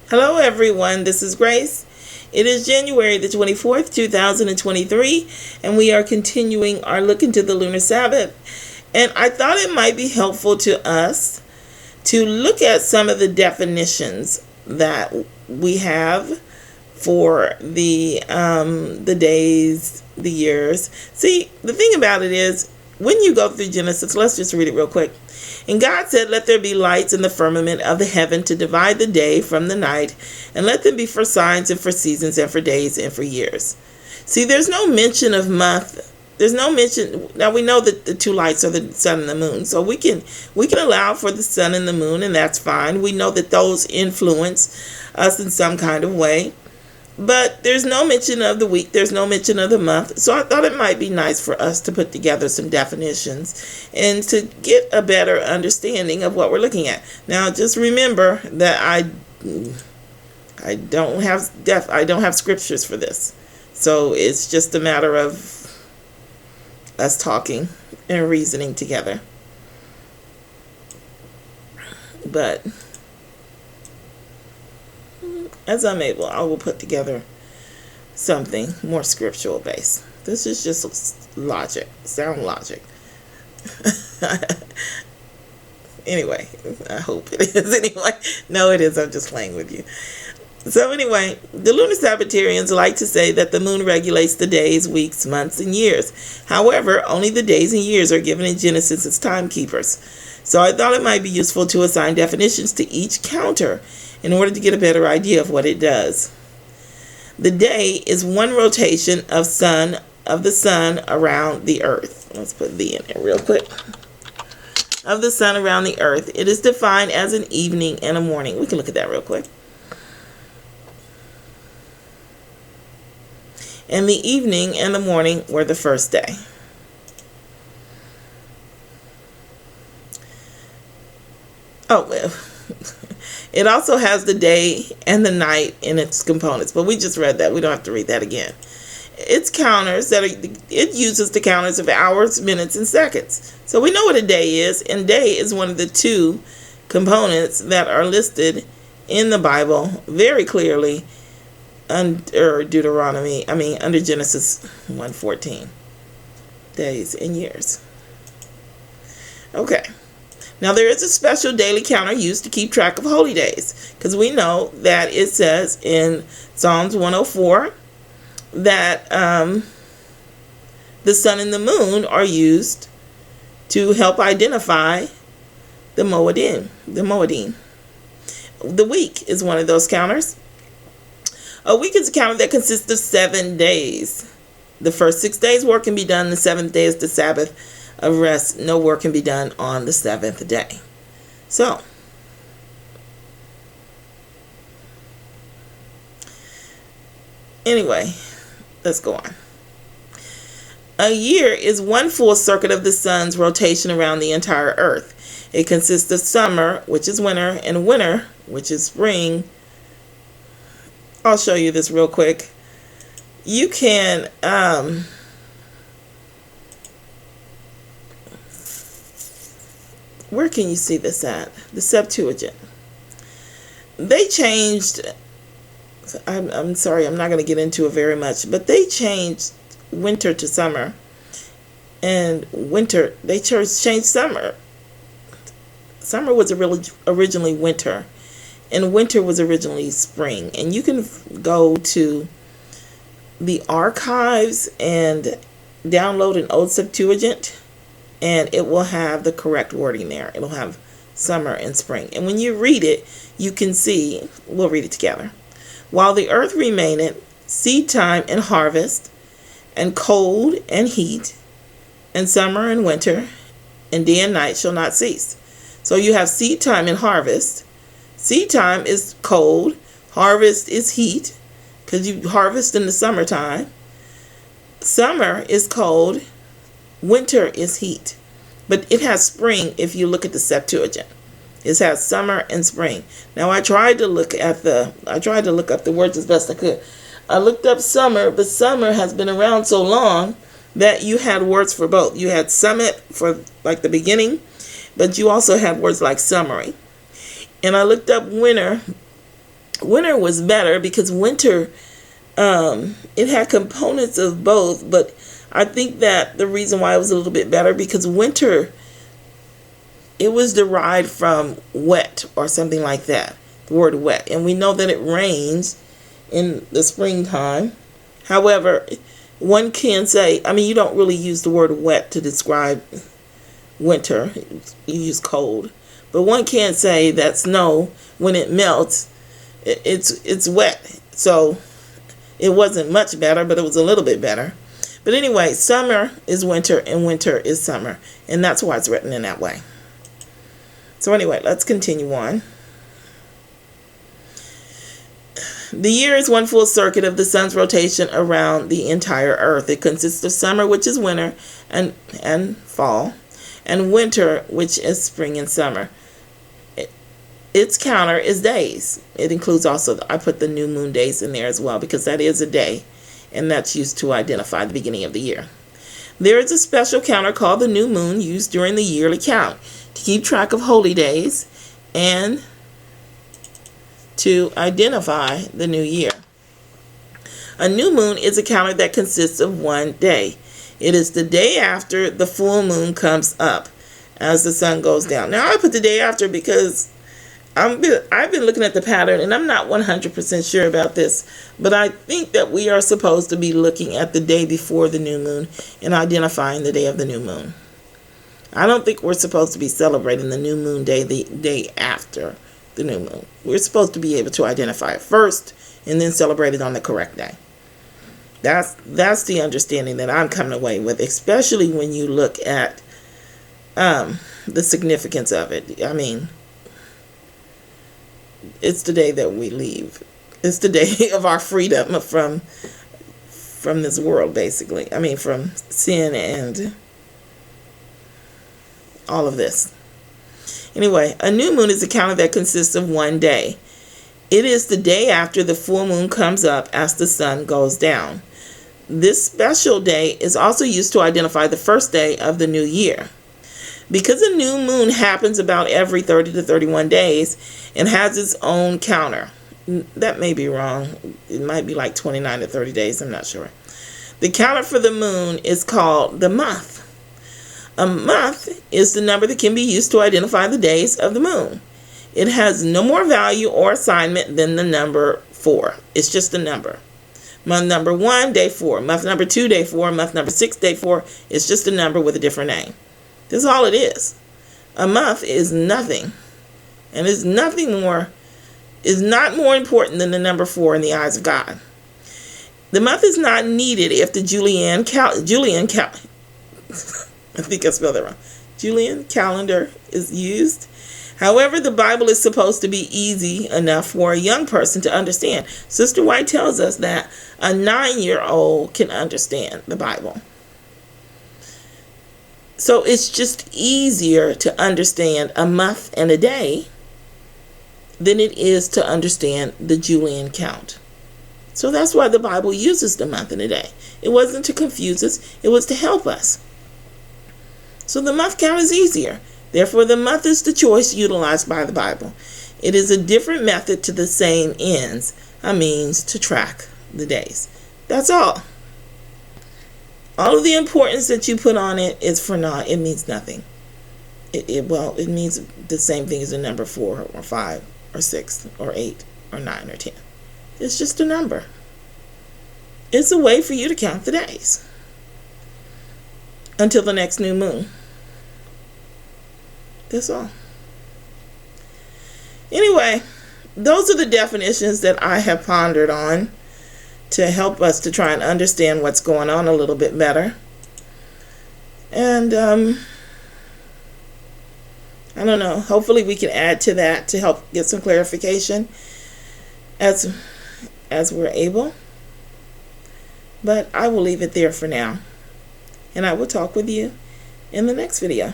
Hello everyone, this is Grace. It is January the 24th, 2023, and we are continuing our look into the Lunar Sabbath. And I thought it might be helpful to us to look at some of the definitions that we have for the days, the years. See, the thing about it is, when you go through Genesis, let's just read it real quick. And God said, "Let there be lights in the firmament of the heaven to divide the day from the night, and let them be for signs and for seasons and for days and for years." See, there's no mention of month. There's no mention. Now we know that the two lights are the sun and the moon, so we can allow for the sun and the moon, and that's fine. We know that those influence us in some kind of way. But there's no mention of the week, there's no mention of the month. So I thought it might be nice for us to put together some definitions and to get a better understanding of what we're looking at. Now just remember that I don't have scriptures for this. So it's just a matter of us talking and reasoning together. But as I'm able, I will put together something more scriptural based. This is just logic, sound logic. Anyway, I hope it is anyway. No, it is. I'm just playing with you. So anyway, the Lunar Sabbatarians like to say that the moon regulates the days, weeks, months, and years. However, only the days and years are given in Genesis as timekeepers. So I thought it might be useful to assign definitions to each counter in order to get a better idea of what it does. The day is one rotation of the sun around the earth. Let's put the in there real quick. Of the sun around the earth. It is defined as an evening and a morning. We can look at that real quick. And the evening and the morning were the first day. Oh, well. It also has the day and the night in its components, but we just read that. We don't have to read that again. It uses the counters of hours, minutes, and seconds. So we know what a day is, and day is one of the two components that are listed in the Bible very clearly under under Genesis 1:14. Days and years. Okay. Now, there is a special daily counter used to keep track of holy days, because we know that it says in Psalms 104 that the sun and the moon are used to help identify the Moedim. The week is one of those counters. A week is a counter that consists of 7 days. The first 6 days work can be done. The seventh day is the Sabbath of rest. No work can be done on the seventh day. So, anyway, let's go on. A year is one full circuit of the sun's rotation around the entire earth. It consists of summer, which is winter, and winter, which is spring. I'll show you this real quick. You can where can you see this at? The Septuagint. They changed, I'm sorry, I'm not going to get into it very much, but they changed winter to summer. And they changed summer. Summer was originally winter, and winter was originally spring. And you can go to the archives and download an old Septuagint, and it will have the correct wording there. It'll have summer and spring. And when you read it, you can see, we'll read it together. While the earth remaineth, seed time and harvest, and cold and heat, and summer and winter, and day and night shall not cease. So you have seed time and harvest. Seed time is cold. Harvest is heat, because you harvest in the summertime. Summer is cold. Winter is heat. But it has spring if you look at the Septuagint. It has summer and spring. Now I tried to look up the words as best I could. I looked up summer, but summer has been around so long that you had words for both. You had summit for like the beginning, but you also had words like summary. And I looked up winter, winter was better because winter, it had components of both, but I think that the reason why it was a little bit better because winter, it was derived from wet or something like that, the word wet. And we know that it rains in the springtime. However, one can say, I mean, you don't really use the word wet to describe winter. You use cold. But one can say that snow, when it melts, it's wet. So it wasn't much better, but it was a little bit better. But anyway, summer is winter and winter is summer. And that's why it's written in that way. So anyway, let's continue on. The year is one full circuit of the sun's rotation around the entire earth. It consists of summer, which is winter, and fall, and winter, which is spring and summer. Its counter is days. It includes also, I put the new moon days in there as well, because that is a day, and that's used to identify the beginning of the year. There is a special counter called the new moon used during the yearly count to keep track of holy days and to identify the new year. A new moon is a counter that consists of one day. It is the day after the full moon comes up as the sun goes down. Now I put the day after because I've been looking at the pattern and I'm not 100% sure about this, but I think that we are supposed to be looking at the day before the new moon and identifying the day of the new moon. I don't think we're supposed to be celebrating the new moon day the day after the new moon. We're supposed to be able to identify it first and then celebrate it on the correct day. That's the understanding that I'm coming away with, especially when you look at the significance of it. I mean, it's the day that we leave. It's the day of our freedom from this world, basically. I mean, from sin and all of this. Anyway, a new moon is a counter that consists of one day. It is the day after the full moon comes up as the sun goes down. This special day is also used to identify the first day of the new year. Because a new moon happens about every 30 to 31 days and has its own counter. That may be wrong. It might be like 29 to 30 days. I'm not sure. The counter for the moon is called the month. A month is the number that can be used to identify the days of the moon. It has no more value or assignment than the number 4. It's just a number. Month number 1, day 4. Month number 2, day 4. Month number 6, day 4. It's just a number with a different name. That's all it is. A month is nothing. And is not more important than the number 4 in the eyes of God. The month is not needed if the Julian I think I spelled that wrong. Julian calendar is used. However, the Bible is supposed to be easy enough for a young person to understand. Sister White tells us that a 9-year-old can understand the Bible. So it's just easier to understand a month and a day than it is to understand the Julian count. So that's why the Bible uses the month and a day. It wasn't to confuse us, it was to help us. So the month count is easier. Therefore, the month is the choice utilized by the Bible. It is a different method to the same ends, a means to track the days. That's all. All of the importance that you put on it is for naught. It means nothing. It means the same thing as the number 4 or 5 or 6 or 8 or 9 or 10. It's just a number. It's a way for you to count the days until the next new moon. That's all. Anyway, those are the definitions that I have pondered on to help us to try and understand what's going on a little bit better. And I don't know, hopefully we can add to that to help get some clarification as we're able. But I will leave it there for now. And I will talk with you in the next video.